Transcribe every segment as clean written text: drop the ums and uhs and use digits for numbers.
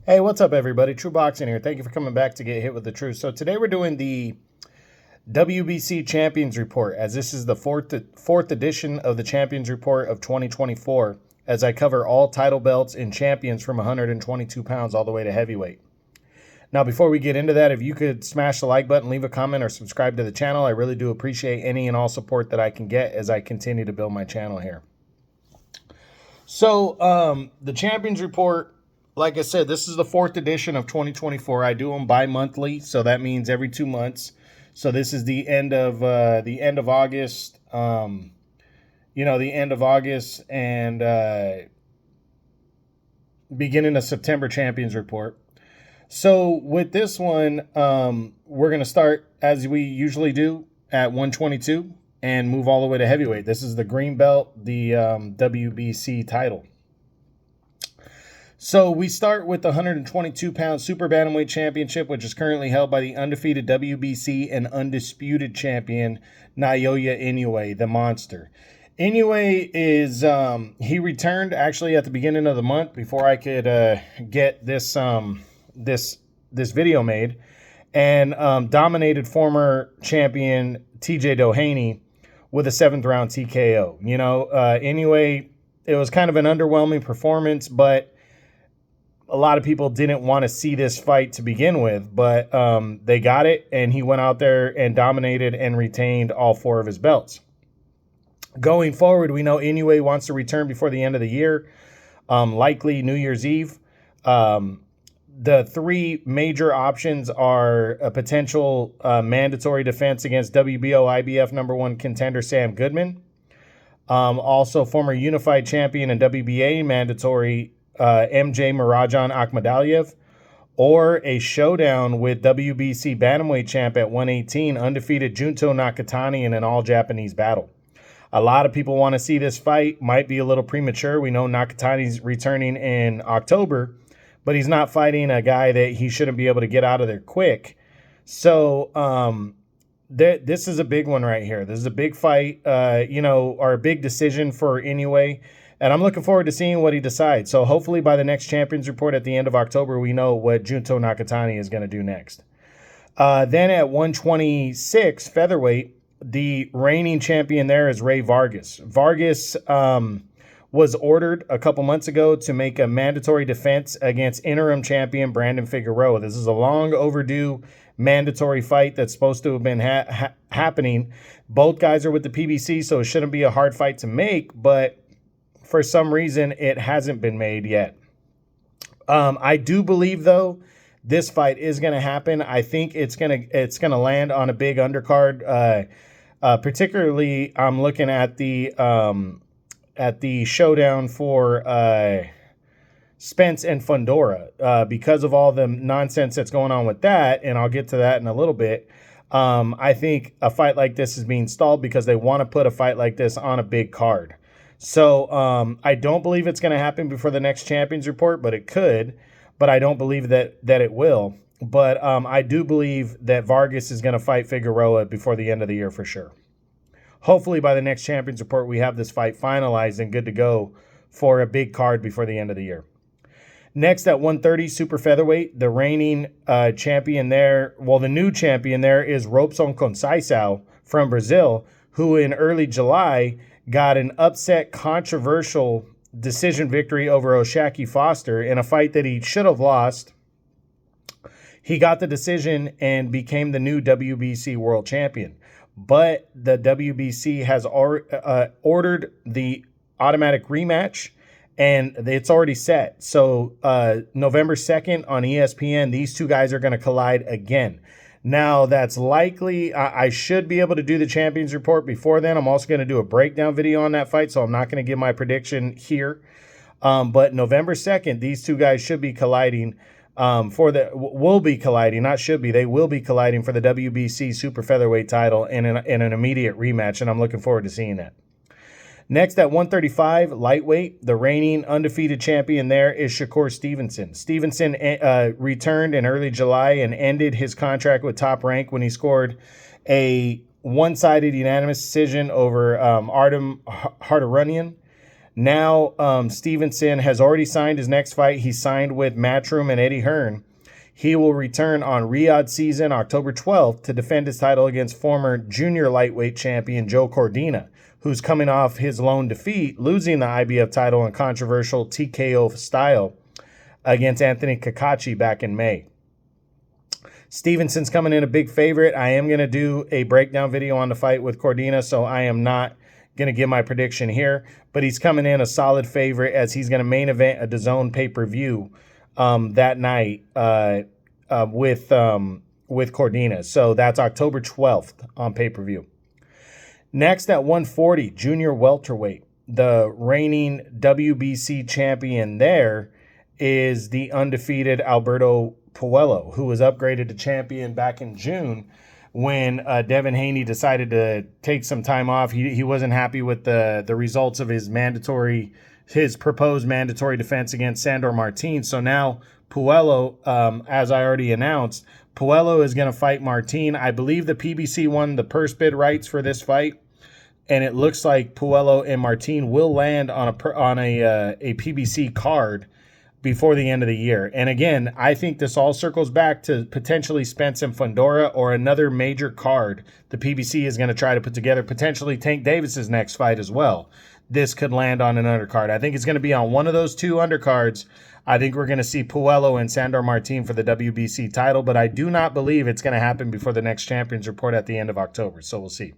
Hey, what's up, everybody? True Boxing here. Thank you for coming back to Get Hit with the Truth. So today we're doing the WBC Champions Report, as this is the fourth edition of the Champions Report of 2024, as I cover all title belts and champions from 122 pounds all the way to heavyweight. Now, before we get into that, if you could smash the like button, leave a comment, or subscribe to the channel, I really do appreciate any and all support that I can get as I continue to build my channel here. So, the Champions Report, like I said, this is the fourth edition of 2024. I do them bi-monthly, so that means every 2 months. So this is the end of August. The end of August and beginning of September Champions Report. So with this one, we're going to start, as we usually do, at 122 and move all the way to heavyweight. This is the green belt, the WBC title. So we start with the 122-pound Super Bantamweight Championship, which is currently held by the undefeated WBC and undisputed champion Naoya Inoue, the Monster. Inoue is he returned actually at the beginning of the month before I could get this video made, and dominated former champion TJ Doheny with a 7th round TKO. Inoue, it was kind of an underwhelming performance, but a lot of people didn't want to see this fight to begin with, but they got it, and he went out there and dominated and retained all 4 of his belts. Going forward, we know Inoue wants to return before the end of the year, likely New Year's Eve. The 3 major options are a potential mandatory defense against WBO IBF #1 contender Sam Goodman, also former unified champion and WBA mandatory MJ Mirajan Akhmadaliev, or a showdown with WBC Bantamweight champ at 118, undefeated Junto Nakatani, in an all-Japanese battle. A lot of people want to see this fight. Might be a little premature. We know Nakatani's returning in October, but he's not fighting a guy that he shouldn't be able to get out of there quick. So this is a big one right here. This is a big fight, or a big decision for Inoue. And I'm looking forward to seeing what he decides. So hopefully by the next Champions Report at the end of October, we know what Junto Nakatani is going to do next. Then at 126 featherweight, the reigning champion there is Ray Vargas. Vargas was ordered a couple months ago to make a mandatory defense against interim champion Brandon Figueroa. This is a long overdue mandatory fight that's supposed to have been happening. Both guys are with the PBC, so it shouldn't be a hard fight to make, but for some reason, it hasn't been made yet. I do believe, though, this fight is going to happen. I think it's gonna land on a big undercard. Particularly, I'm looking at the showdown for Spence and Fundora because of all the nonsense that's going on with that, and I'll get to that in a little bit. I think a fight like this is being stalled because they want to put a fight like this on a big card. So I don't believe it's going to happen before the next Champions Report, but it could. But I don't believe that it will. But I do believe that Vargas is going to fight Figueroa before the end of the year for sure. Hopefully by the next Champions Report, we have this fight finalized and good to go for a big card before the end of the year. Next at 130 super featherweight, the reigning champion there, well, the new champion there is Robson Conceição from Brazil, who in early July got an upset, controversial decision victory over Oshaki Foster in a fight that he should have lost. He got the decision and became the new WBC world champion. But the WBC has ordered the automatic rematch, and it's already set. So November 2nd on ESPN, these 2 guys are going to collide again. Now, that's likely, I should be able to do the Champions Report before then. I'm also going to do a breakdown video on that fight, so I'm not going to give my prediction here. But November 2nd, these 2 guys should be colliding will be colliding, not should be, they will be colliding for the WBC Super Featherweight title in an immediate rematch, and I'm looking forward to seeing that. Next at 135, lightweight, the reigning undefeated champion there is Shakur Stevenson. Stevenson returned in early July and ended his contract with Top Rank when he scored a one-sided unanimous decision over Artem Hardarunian. Now, Stevenson has already signed his next fight. He signed with Matchroom and Eddie Hearn. He will return on Riyadh season October 12th to defend his title against former junior lightweight champion Joe Cordina, who's coming off his lone defeat, losing the IBF title in controversial TKO style against Anthony Kakachi back in May. Stevenson's coming in a big favorite. I am going to do a breakdown video on the fight with Cordina, so I am not going to give my prediction here, but he's coming in a solid favorite as he's going to main event a DAZN pay-per-view that night with Cordina. So that's October 12th on pay-per-view. Next at 140, junior welterweight. The reigning WBC champion there is the undefeated Alberto Puello, who was upgraded to champion back in June when Devin Haney decided to take some time off. He wasn't happy with the results of his proposed mandatory defense against Sandor Martin. So now Puello, as I already announced, Puello is going to fight Martin. I believe the PBC won the purse bid rights for this fight, and it looks like Puello and Martin will land on a PBC card before the end of the year. And again, I think this all circles back to potentially Spence and Fundora or another major card the PBC is going to try to put together, potentially Tank Davis's next fight as well. This could land on an undercard. I think it's going to be on one of those two undercards. I think we're going to see Puello and Sandor Martin for the WBC title, but I do not believe it's going to happen before the next Champions Report at the end of October, so we'll see.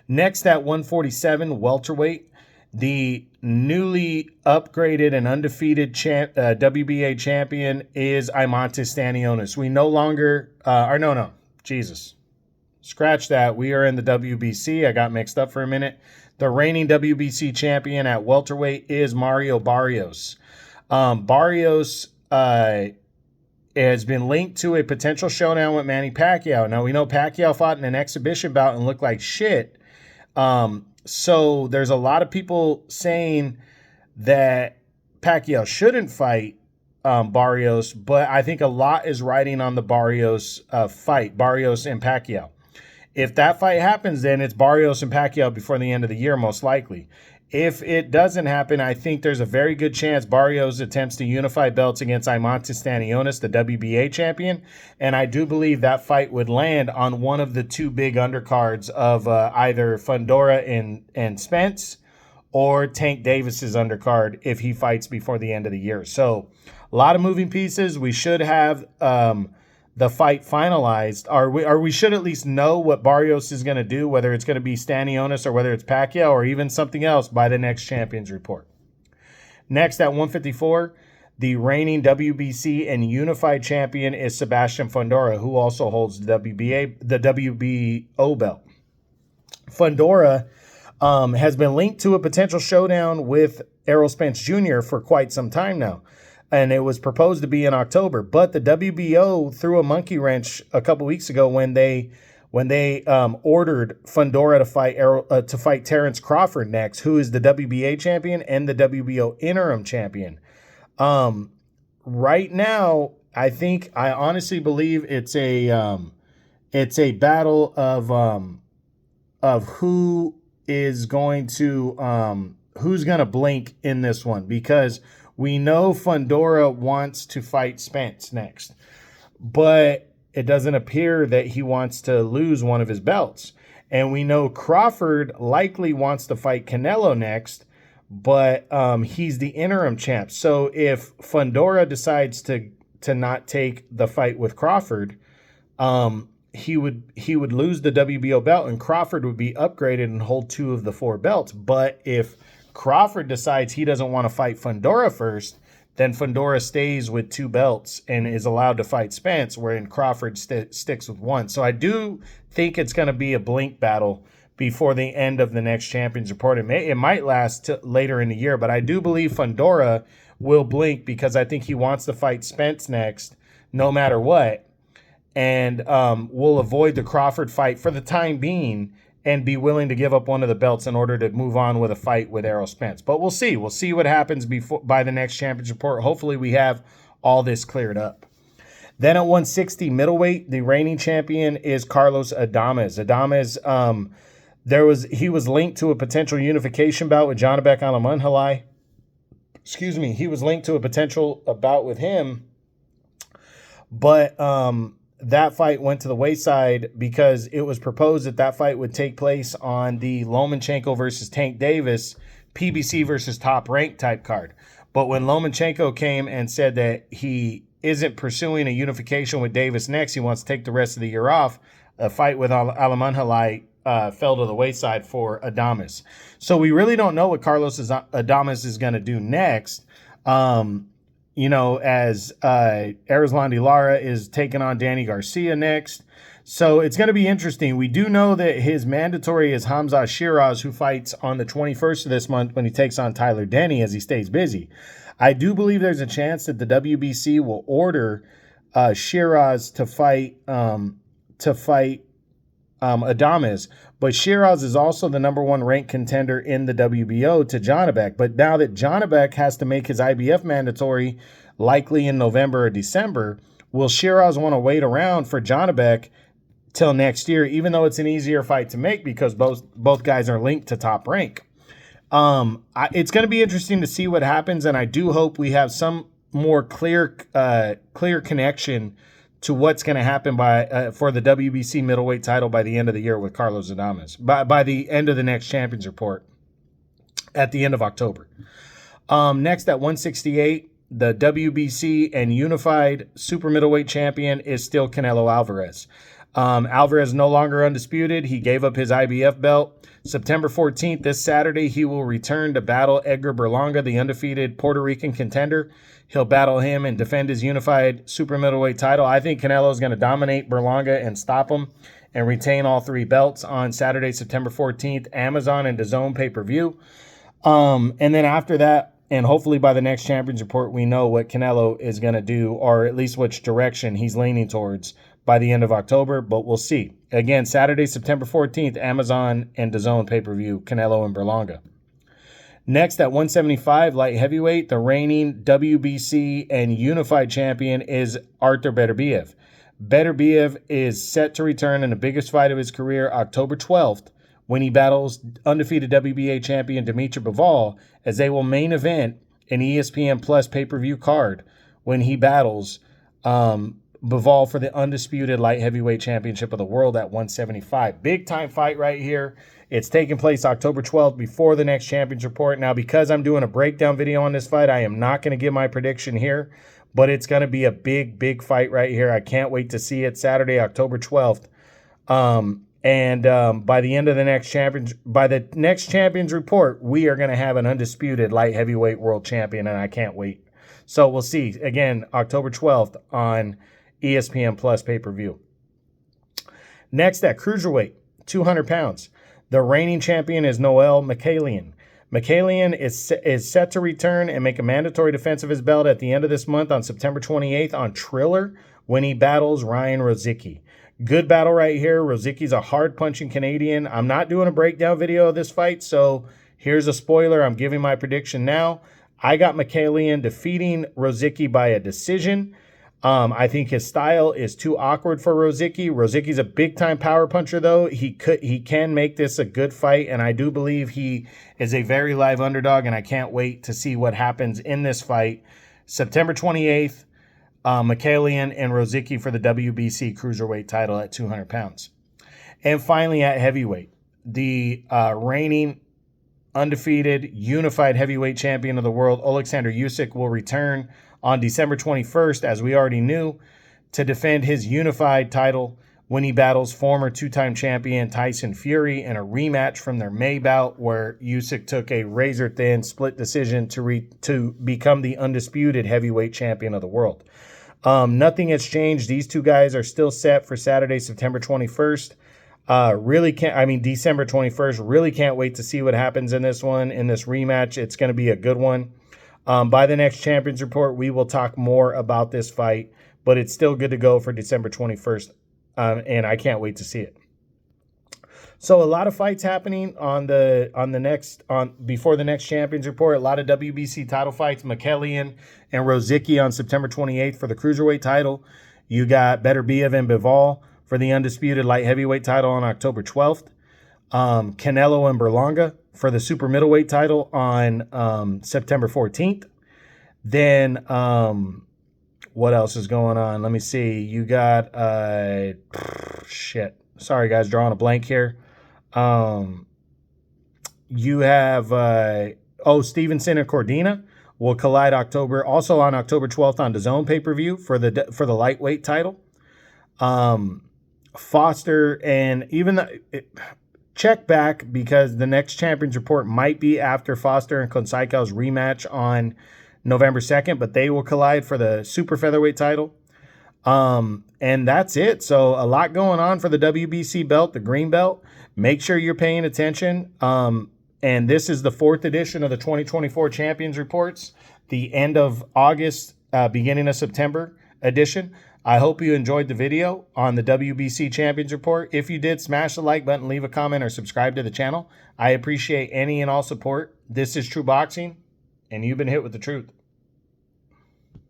Next at 147, welterweight. The newly upgraded and undefeated WBA champion is Imantas Stanionis. We no longer, scratch that. We are in the WBC. I got mixed up for a minute. The reigning WBC champion at welterweight is Mario Barrios. Barrios has been linked to a potential showdown with Manny Pacquiao. Now, we know Pacquiao fought in an exhibition bout and looked like shit. So there's a lot of people saying that Pacquiao shouldn't fight Barrios, but I think a lot is riding on the Barrios fight, Barrios and Pacquiao. If that fight happens, then it's Barrios and Pacquiao before the end of the year, most likely. If it doesn't happen, I think there's a very good chance Barrios attempts to unify belts against Imantas Stanionis, the WBA champion, and I do believe that fight would land on one of the two big undercards of either Fundora and Spence or Tank Davis's undercard if he fights before the end of the year. So a lot of moving pieces. We should have the fight finalized, or we should at least know what Barrios is going to do, whether it's going to be Stanionis or whether it's Pacquiao or even something else by the next Champions Report. Next at 154, the reigning WBC and unified champion is Sebastian Fundora, who also holds the WBO belt. Fundora has been linked to a potential showdown with Errol Spence Jr. for quite some time now, and it was proposed to be in October. But the WBO threw a monkey wrench a couple weeks ago when they ordered Fundora to fight Terrence Crawford next, who is the WBA champion and the WBO interim champion. Right now, I honestly believe it's a battle of who is going to who's going to blink in this one, because we know Fundora wants to fight Spence next, but it doesn't appear that he wants to lose one of his belts. And we know Crawford likely wants to fight Canelo next, but he's the interim champ. So if Fundora decides to not take the fight with Crawford, he would lose the WBO belt, and Crawford would be upgraded and hold two of the four belts. But if Crawford decides he doesn't want to fight Fundora first, then Fundora stays with two belts and is allowed to fight Spence, wherein Crawford sticks with one. So I do think it's going to be a blink battle before the end of the next Champions Report. It might last later in the year, but I do believe Fundora will blink because I think he wants to fight Spence next, no matter what, and will avoid the Crawford fight for the time being and be willing to give up one of the belts in order to move on with a fight with Errol Spence. But we'll see. We'll see what happens by the next Champions Report. Hopefully we have all this cleared up. Then at 160 middleweight, the reigning champion is Carlos Adames. Adames, He was linked to a potential unification bout with Janabek Alamanhalai. Excuse me. He was linked to a potential bout with him, but that fight went to the wayside because it was proposed that that fight would take place on the Lomachenko versus Tank Davis PBC versus Top Rank type card. But when Lomachenko came and said that he isn't pursuing a unification with Davis next, he wants to take the rest of the year off, a fight with Alamanhalai fell to the wayside for Adames. So we really don't know what Carlos Adames is going to do next. As Erislandy Lara is taking on Danny Garcia next. So it's going to be interesting. We do know that his mandatory is Hamza Shiraz, who fights on the 21st of this month when he takes on Tyler Denny as he stays busy. I do believe there's a chance that the WBC will order Shiraz to fight Adames, but Shiraz is also the number one ranked contender in the WBO to Janabek. But now that Janabek has to make his IBF mandatory likely in November or December, will Shiraz want to wait around for Janabek till next year, even though it's an easier fight to make because both guys are linked to Top Rank? It's going to be interesting to see what happens, and I do hope we have some more clear connection to what's going to happen for the WBC middleweight title by the end of the year with Carlos Adames, by the end of the next Champions Report at the end of October. Next at 168, the WBC and unified super middleweight champion is still Canelo Alvarez. Alvarez no longer undisputed. He gave up his IBF belt. September 14th, this Saturday, he will return to battle Edgar Berlanga, the undefeated Puerto Rican contender. He'll battle him and defend his unified super middleweight title. I think Canelo is going to dominate Berlanga and stop him and retain all three belts on Saturday, September 14th, Amazon and DAZN pay-per-view. And then after that, and hopefully by the next Champions Report, we know what Canelo is going to do, or at least which direction he's leaning towards by the end of October, but we'll see. Again, Saturday, September 14th, Amazon and DAZN pay-per-view, Canelo and Berlanga. Next, at 175 light heavyweight, the reigning WBC and unified champion is Artur Beterbiev. Beterbiev is set to return in the biggest fight of his career October 12th when he battles undefeated WBA champion Dimitri Bivol, as they will main event an ESPN Plus pay-per-view card when he battles Bivol for the undisputed light heavyweight championship of the world at 175. Big time fight right here. It's taking place October 12th before the next Champions Report. Now, because I'm doing a breakdown video on this fight, I am not going to give my prediction here, but it's going to be a big, big fight right here. I can't wait to see it Saturday, October 12th. By the end of the next Champions Report, we are going to have an undisputed light heavyweight world champion, and I can't wait. So we'll see again October 12th on ESPN Plus pay-per-view. Next at cruiserweight, 200 pounds. The reigning champion is Noel Mikhailian. Mikhailian is set to return and make a mandatory defense of his belt at the end of this month on September 28th on Triller when he battles Ryan Rozicki. Good battle right here. Rozicki's a hard-punching Canadian. I'm not doing a breakdown video of this fight, so here's a spoiler. I'm giving my prediction now. I got Mikhailian defeating Rozicki by a decision. I think his style is too awkward for Rozicki. Rozicki's a big-time power puncher, though. He can make this a good fight, and I do believe he is a very live underdog, and I can't wait to see what happens in this fight. September 28th, Mikhailian and Rozicki for the WBC cruiserweight title at 200 pounds. And finally, at heavyweight, the reigning undefeated unified heavyweight champion of the world, Oleksandr Usyk, will return on December 21st, as we already knew, to defend his unified title when he battles former two-time champion Tyson Fury in a rematch from their May bout, where Usyk took a razor-thin split decision to become the undisputed heavyweight champion of the world. Nothing has changed. These two guys are still set for Saturday, September 21st. December 21st. Really can't wait to see what happens in this one, in this rematch. It's going to be a good one. By the next Champions Report, we will talk more about this fight, but it's still good to go for December 21st, and I can't wait to see it. So a lot of fights happening before the next Champions Report. A lot of WBC title fights. Mikhailian and Rozicki on September 28th for the cruiserweight title. You got Beterbiev and Bivol for the undisputed light heavyweight title on October 12th. Canelo and Berlanga for the super middleweight title on September 14th. Then what else is going on? Let me see. You got shit. Sorry guys, drawing a blank here. You have Stevenson and Cordina will collide on October 12th on DAZN pay-per-view for the lightweight title. Foster and check back because the next Champions Report might be after Foster and Konsaikow's rematch on November 2nd, but they will collide for the super featherweight title. And that's it. So a lot going on for the WBC belt, the green belt. Make sure you're paying attention. And this is the 4th edition of the 2024 Champions Reports, the end of August, beginning of September edition. I hope you enjoyed the video on the WBC Champions Report. If you did, smash the like button, leave a comment, or subscribe to the channel. I appreciate any and all support. This is True Boxing, and you've been hit with the truth.